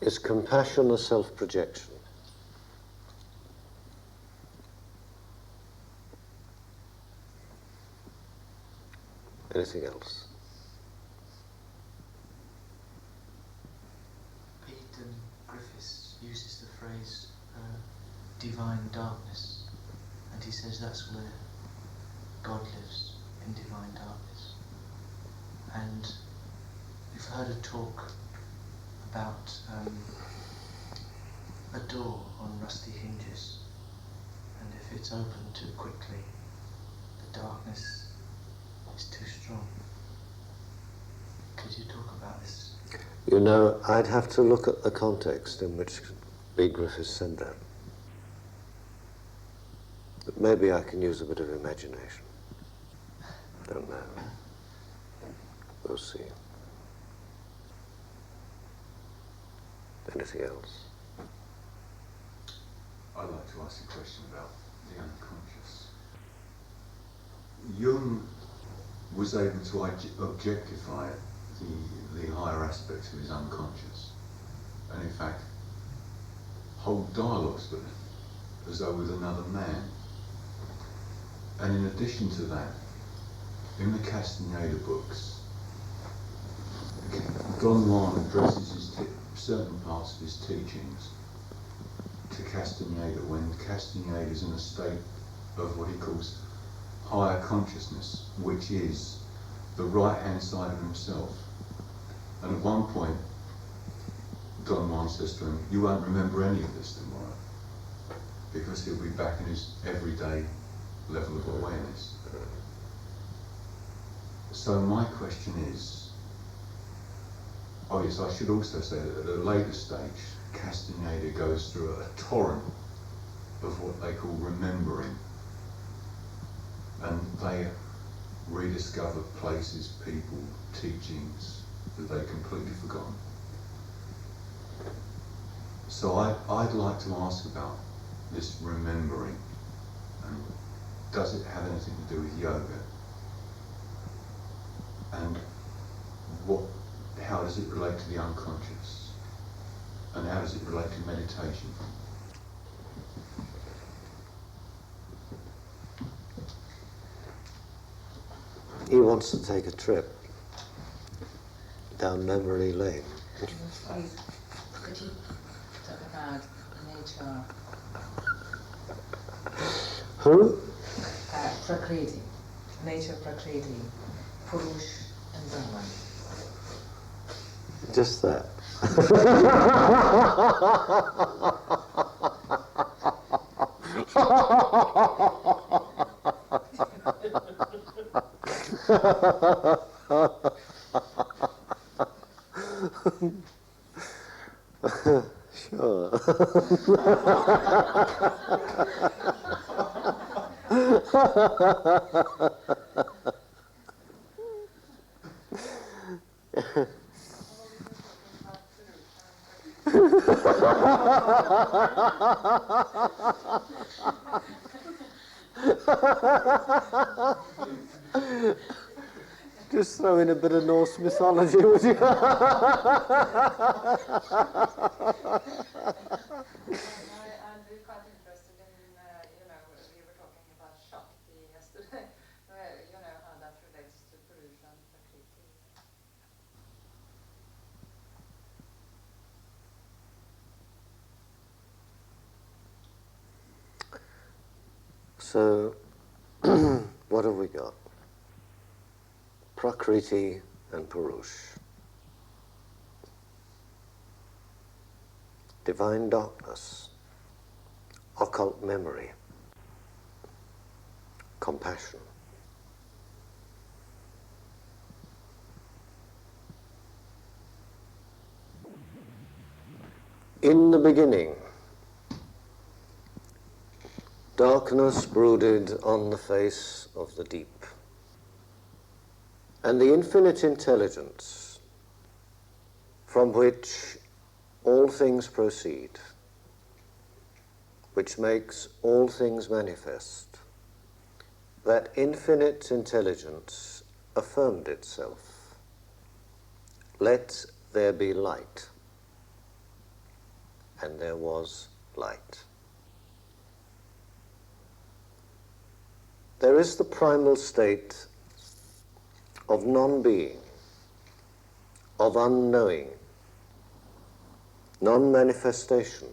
Is compassion a self-projection? Anything else? Eden Griffiths uses the phrase divine darkness, and he says that's where God lives, in divine darkness. And we've heard a talk about a door on rusty hinges, and if it's opened too quickly, the darkness is too strong. Could you talk about this? You know, I'd have to look at the context in which B. Griffiths said that. But maybe I can use a bit of imagination. Don't know. We'll see. Anything else? I'd like to ask a question about the unconscious. Jung was able to objectify the higher aspects of his unconscious, and in fact hold dialogues with it as though with another man. And in addition to that, in the Castaneda books, Don Juan addresses certain parts of his teachings to Castaneda when Castaneda is in a state of what he calls higher consciousness, which is the right-hand side of himself. And at one point, Don Juan says to him, "You won't remember any of this tomorrow," because he'll be back in his everyday level of awareness. So my question is, oh yes, I should also say that at a later stage, Castaneda goes through a torrent of what they call remembering, and they rediscover places, people, teachings that they've completely forgotten. So I'd like to ask about this remembering, and does it have anything to do with yoga? And how does it relate to the unconscious? And how does it relate to meditation? He wants to take a trip down memory lane. Could you talk about nature? Who? Prakriti. Nature, Prakriti, Purush and Brahman. Just that. Sure. Just throw in a bit of Norse mythology, would you? I'm quite interested in, we were talking about Shakti yesterday, how that relates to Purusha and Prakriti. So, what have we got? Prakriti and Purush. Divine darkness, occult memory, compassion. In the beginning, darkness brooded on the face of the deep, and the infinite intelligence from which all things proceed, which makes all things manifest, that infinite intelligence affirmed itself. Let there be light. and there was light. There is the primal state of non-being, of unknowing, non-manifestation,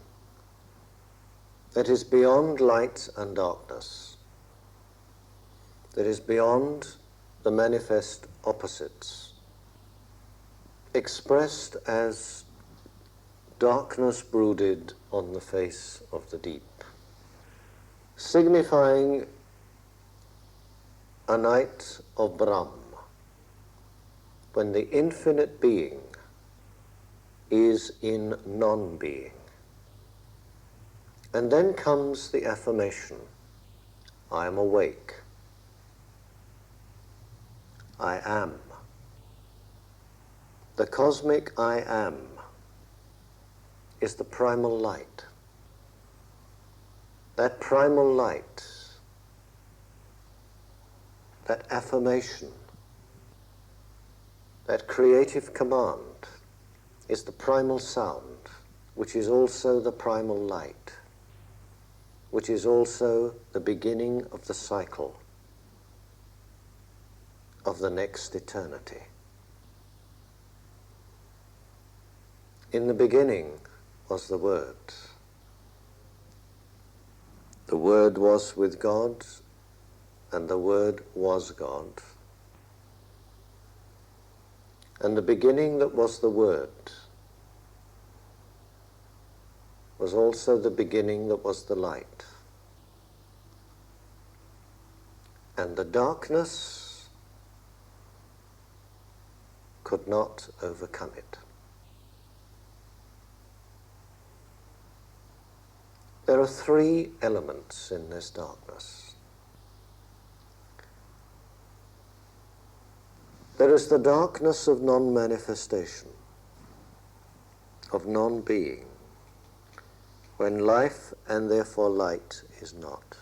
that is beyond light and darkness, that is beyond the manifest opposites, expressed as darkness brooded on the face of the deep, signifying a night of Brahm, when the infinite being is in non-being. And then comes the affirmation, I am awake, I am. The cosmic I am is the primal light. That primal light, that affirmation, that creative command is the primal sound, which is also the primal light, which is also the beginning of the cycle of the next eternity. In the beginning was the Word. The Word was with God, and the Word was God. And the beginning that was the Word was also the beginning that was the light. And the darkness could not overcome it. There are three elements in this darkness. There is the darkness of non-manifestation, of non-being, when life and therefore light is not.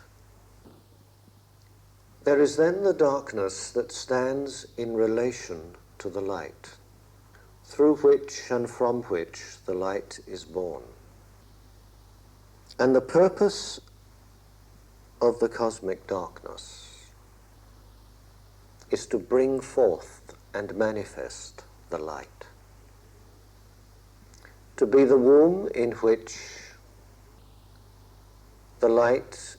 There is then the darkness that stands in relation to the light, through which and from which the light is born. And the purpose of the cosmic darkness is to bring forth and manifest the light, to be the womb in which the light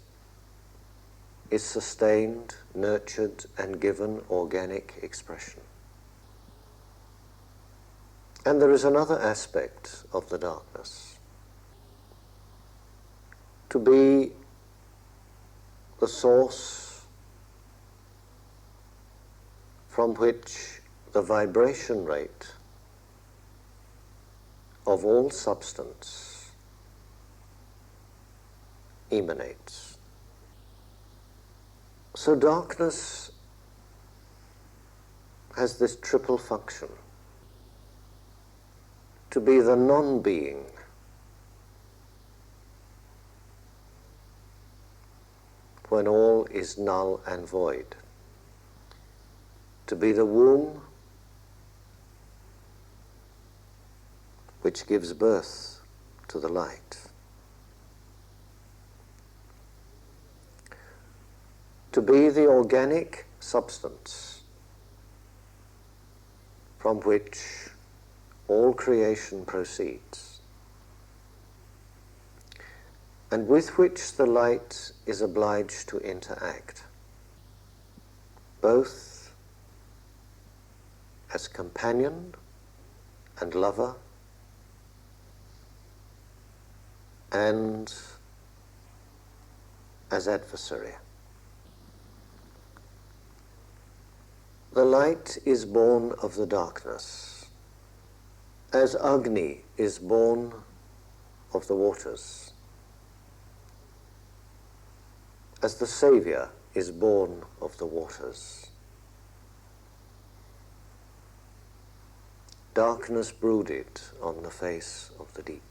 is sustained, nurtured, and given organic expression. And there is another aspect of the darkness, to be the source from which the vibration rate of all substance emanates. So darkness has this triple function: to be the non-being, when all is null and void, to be the womb which gives birth to the light, to be the organic substance from which all creation proceeds, and with which the light is obliged to interact, both as companion and lover, and as adversary. The light is born of the darkness, as Agni is born of the waters, as the Saviour is born of the waters. Darkness brooded on the face of the deep.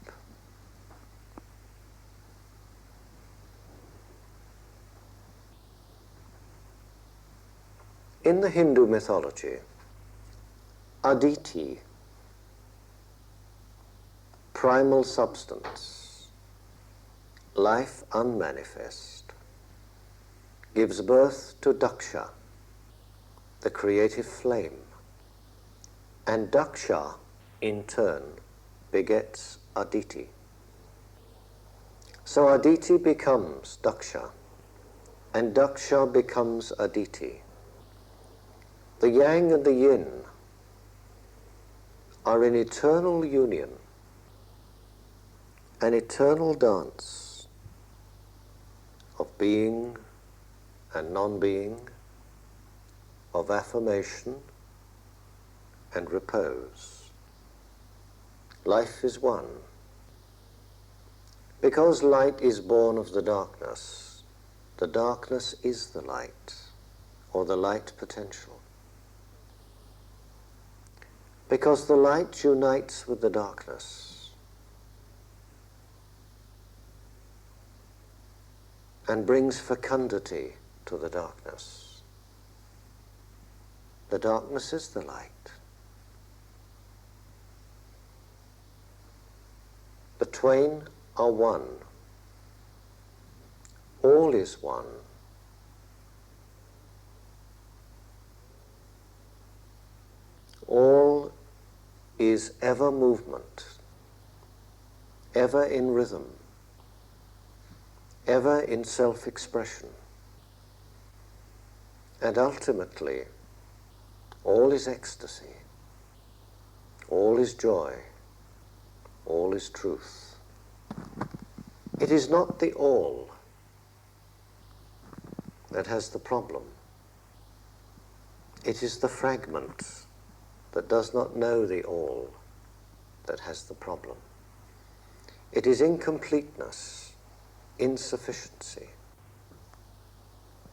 In the Hindu mythology, Aditi, primal substance, life unmanifest, gives birth to Daksha, the creative flame, and Daksha, in turn, begets Aditi. So Aditi becomes Daksha, and Daksha becomes Aditi. The yang and the yin are in eternal union, an eternal dance of being and non-being, of affirmation and repose. Life is one. Because light is born of the darkness is the light, or the light potential. Because the light unites with the darkness and brings fecundity to the darkness. The darkness is the light. The twain are one. All is one. All is ever movement, ever in rhythm, ever in self-expression. And ultimately, all is ecstasy, all is joy, all is truth. It is not the all that has the problem. It is the fragment that does not know the all that has the problem. It is incompleteness, insufficiency,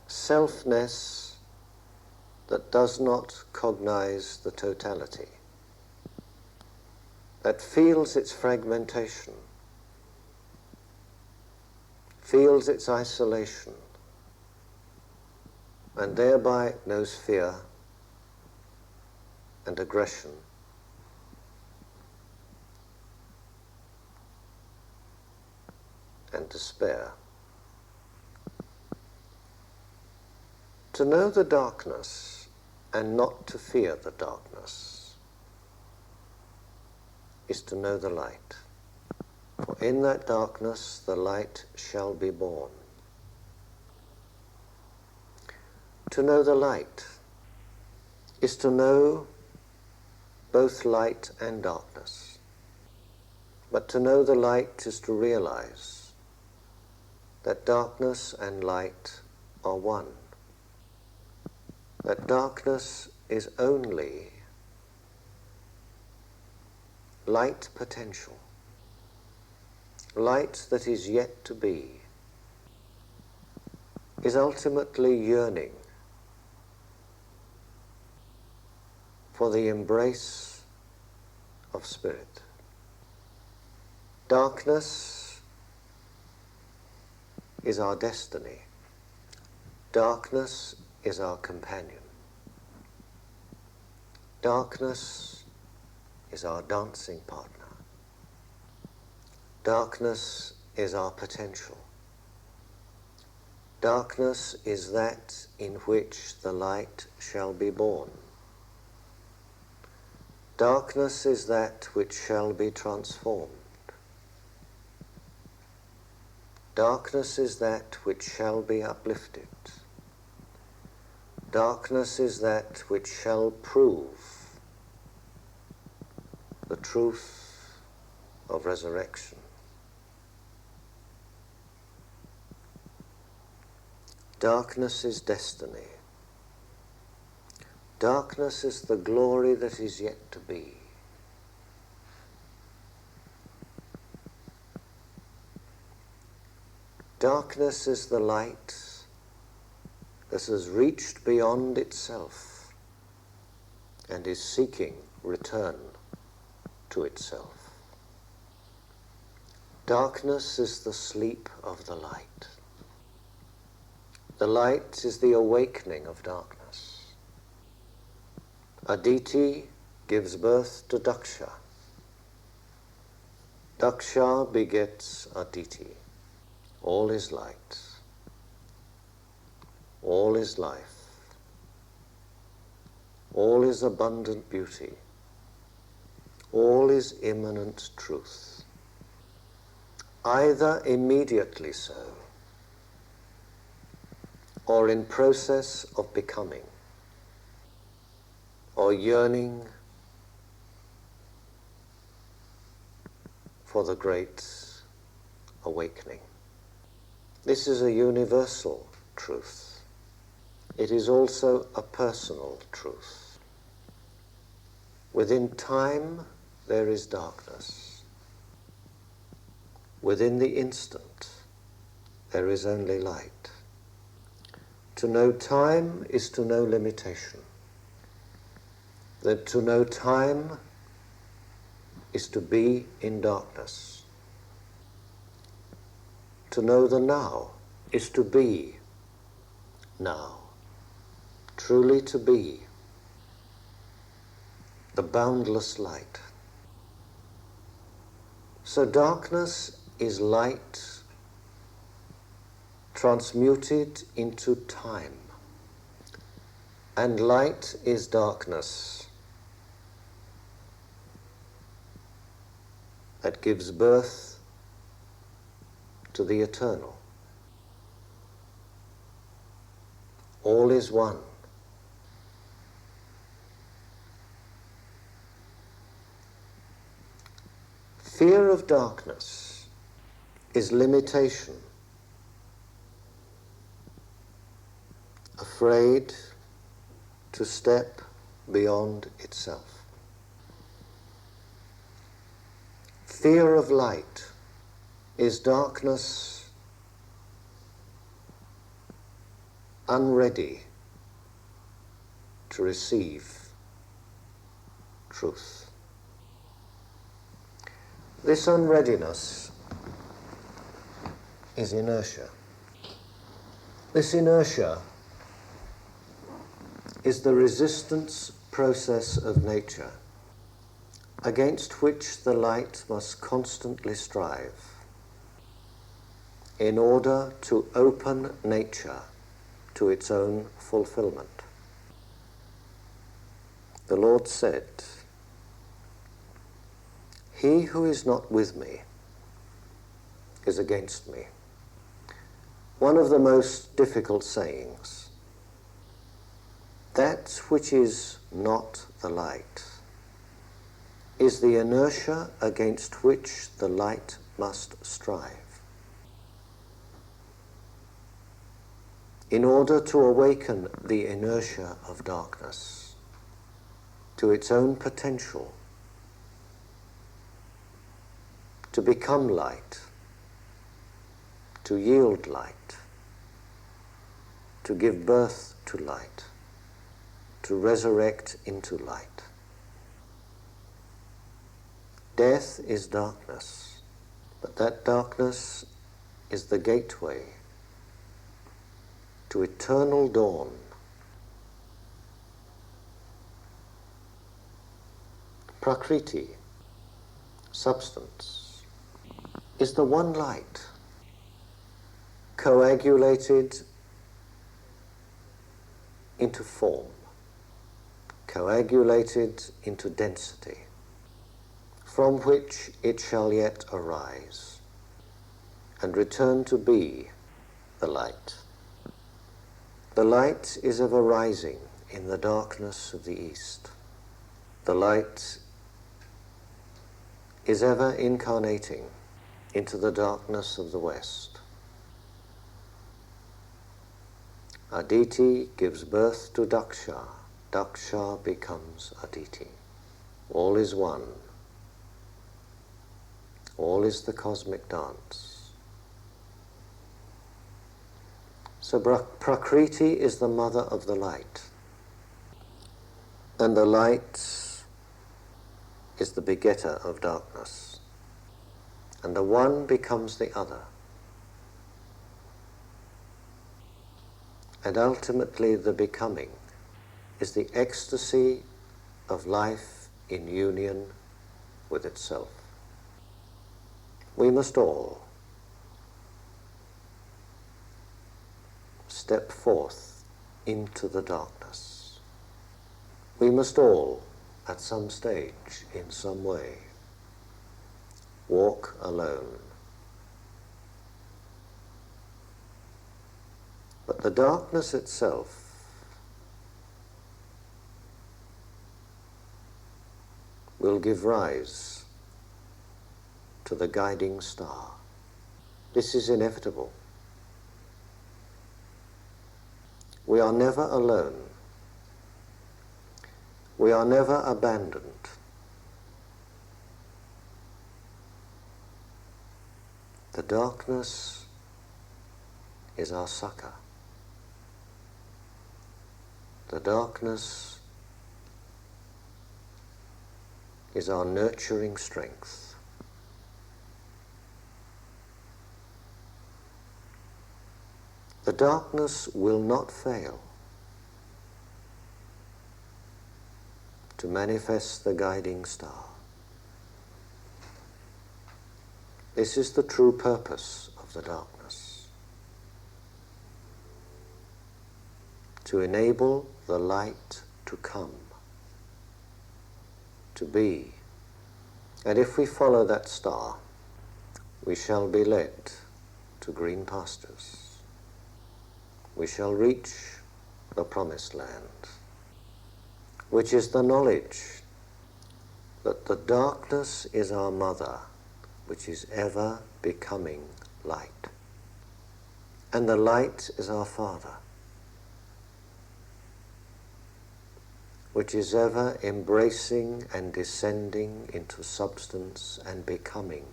selfness that does not cognize the totality, that feels its fragmentation, feels its isolation, and thereby knows fear and aggression and despair. To know the darkness and not to fear the darkness is to know the light. For in that darkness the light shall be born. To know the light is to know both light and darkness. But to know the light is to realize that darkness and light are one. That darkness is only light potential, light that is yet to be, is ultimately yearning for the embrace of spirit. Darkness is our destiny. Darkness is our companion. Darkness is our dancing partner. Darkness is our potential. Darkness is that in which the light shall be born. Darkness is that which shall be transformed. Darkness is that which shall be uplifted. Darkness is that which shall prove the truth of resurrection. Darkness is destiny. Darkness is the glory that is yet to be. Darkness is the light that has reached beyond itself and is seeking return to itself. Darkness is the sleep of the light. The light is the awakening of darkness. Aditi gives birth to Daksha. Daksha begets Aditi. All is light. All is life. All is abundant beauty. All is immanent truth. Either immediately so, or in process of becoming, or yearning for the great awakening. This is a universal truth. It is also a personal truth. Within time, there is darkness. Within the instant, there is only light. To know time is to know limitation. That to know time is to be in darkness. To know the now is to be now. Truly to be the boundless light. So darkness is light transmuted into time, and light is darkness that gives birth to the eternal. All is one. Fear of darkness is limitation, afraid to step beyond itself. Fear of light is darkness unready to receive truth. This unreadiness is inertia. This inertia is the resistance process of nature against which the light must constantly strive in order to open nature to its own fulfillment. The Lord said, "He who is not with me is against me." One of the most difficult sayings. That which is not the light is the inertia against which the light must strive. In order to awaken the inertia of darkness to its own potential, to become light, to yield light, to give birth to light, to resurrect into light. Death is darkness, but that darkness is the gateway to eternal dawn. Prakriti, substance, is the one light, coagulated into form, coagulated into density, from which it shall yet arise and return to be the light. The light is ever rising in the darkness of the east. The light is ever incarnating into the darkness of the west. Aditi gives birth to Daksha. Daksha becomes Aditi. All is one. All is the cosmic dance. So Prakriti is the mother of the light. And the light is the begetter of darkness. And the one becomes the other. And ultimately the becoming is the ecstasy of life in union with itself. We must all step forth into the darkness. We must all, at some stage, in some way, walk alone. But the darkness itself will give rise to the guiding star. This is inevitable. We are never alone. We are never abandoned. The darkness is our succor. The darkness is our nurturing strength. The darkness will not fail to manifest the guiding star. This is the true purpose of the darkness, to enable the light to come, to be. And if we follow that star, we shall be led to green pastures. We shall reach the promised land, which is the knowledge that the darkness is our mother, which is ever becoming light, and the light is our father, which is ever embracing and descending into substance and becoming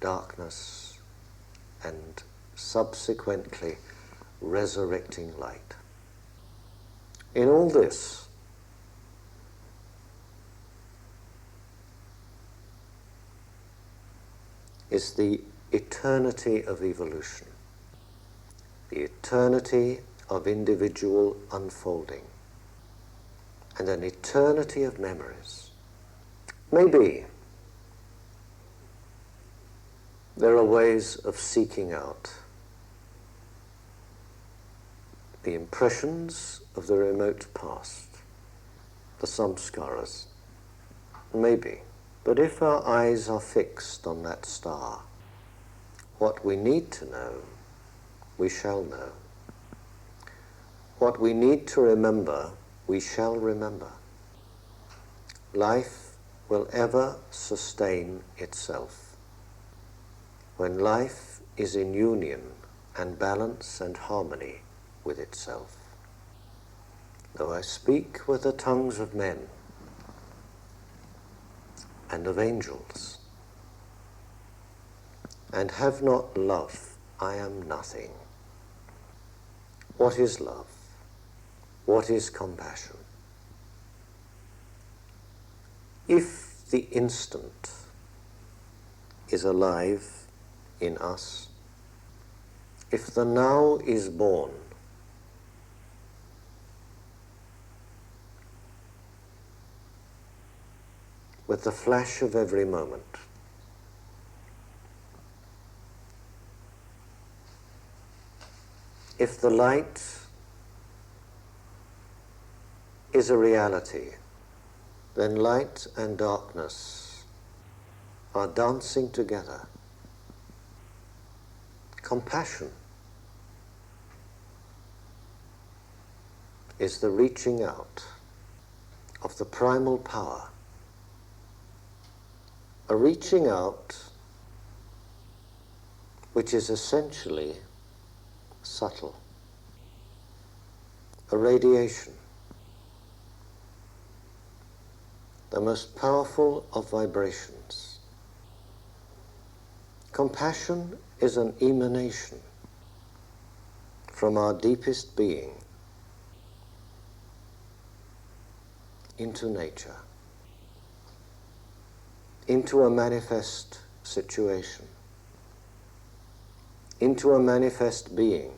darkness and subsequently resurrecting light. In all this, is the eternity of evolution, the eternity of individual unfolding, and an eternity of memories. Maybe there are ways of seeking out the impressions of the remote past, the samskaras. Maybe. But if our eyes are fixed on that star, what we need to know, we shall know. What we need to remember, we shall remember. Life will ever sustain itself. When life is in union and balance and harmony with itself. Though I speak with the tongues of men and of angels, and have not love, I am nothing. What is love? What is compassion? If the instant is alive in us, if the now is born, with the flash of every moment, if the light is a reality, then light and darkness are dancing together. Compassion is the reaching out of the primal power, a reaching out which is essentially subtle, a radiation, the most powerful of vibrations. Compassion is an emanation from our deepest being into nature, into a manifest situation, into a manifest being.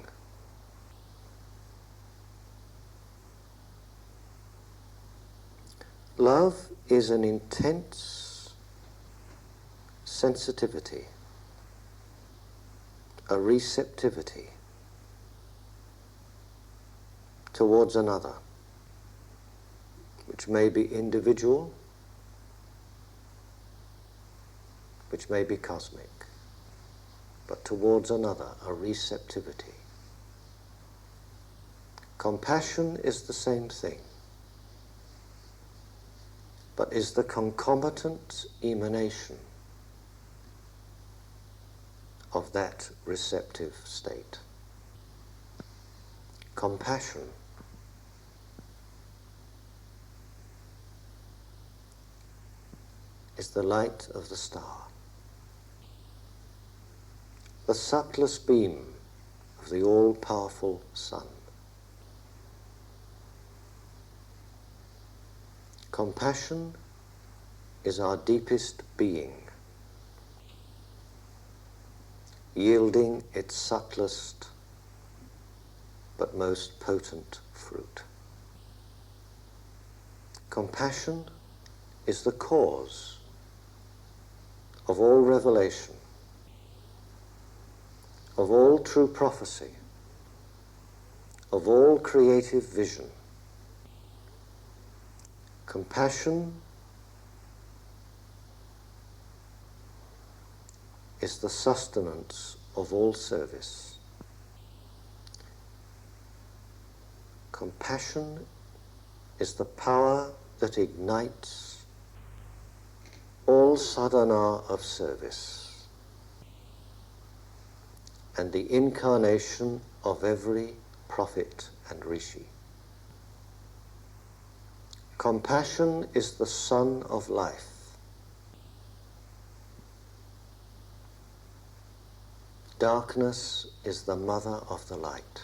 Love is an intense sensitivity, a receptivity towards another, which may be individual, which may be cosmic, but towards another, a receptivity. Compassion is the same thing, but is the concomitant emanation of that receptive state. Compassion is the light of the star, the subtlest beam of the all-powerful sun. Compassion is our deepest being, yielding its subtlest but most potent fruit. Compassion is the cause of all revelation, of all true prophecy, of all creative vision. Compassion is the sustenance of all service. Compassion is the power that ignites all sadhana of service and the incarnation of every prophet and rishi. Compassion is the sun of life. Darkness is the mother of the light.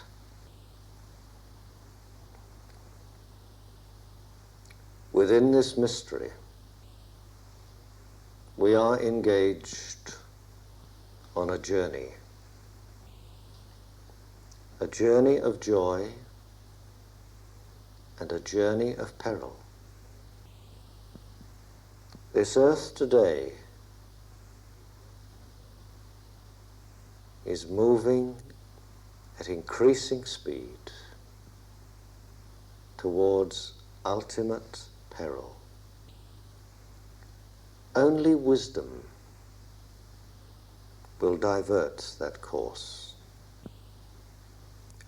Within this mystery, we are engaged on a journey of joy and a journey of peril. This earth today is moving at increasing speed towards ultimate peril. Only wisdom will divert that course.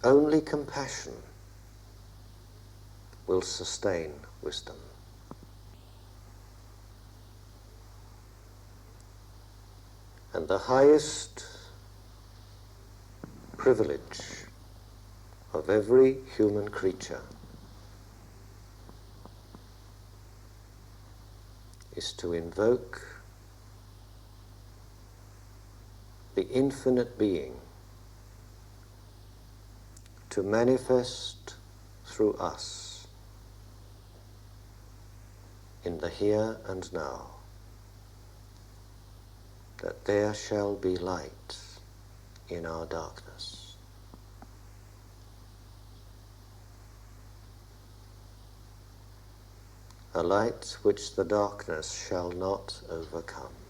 Only compassion will sustain wisdom. And the highest privilege of every human creature is to invoke the infinite being to manifest through us in the here and now, that there shall be light in our darkness. A light which the darkness shall not overcome.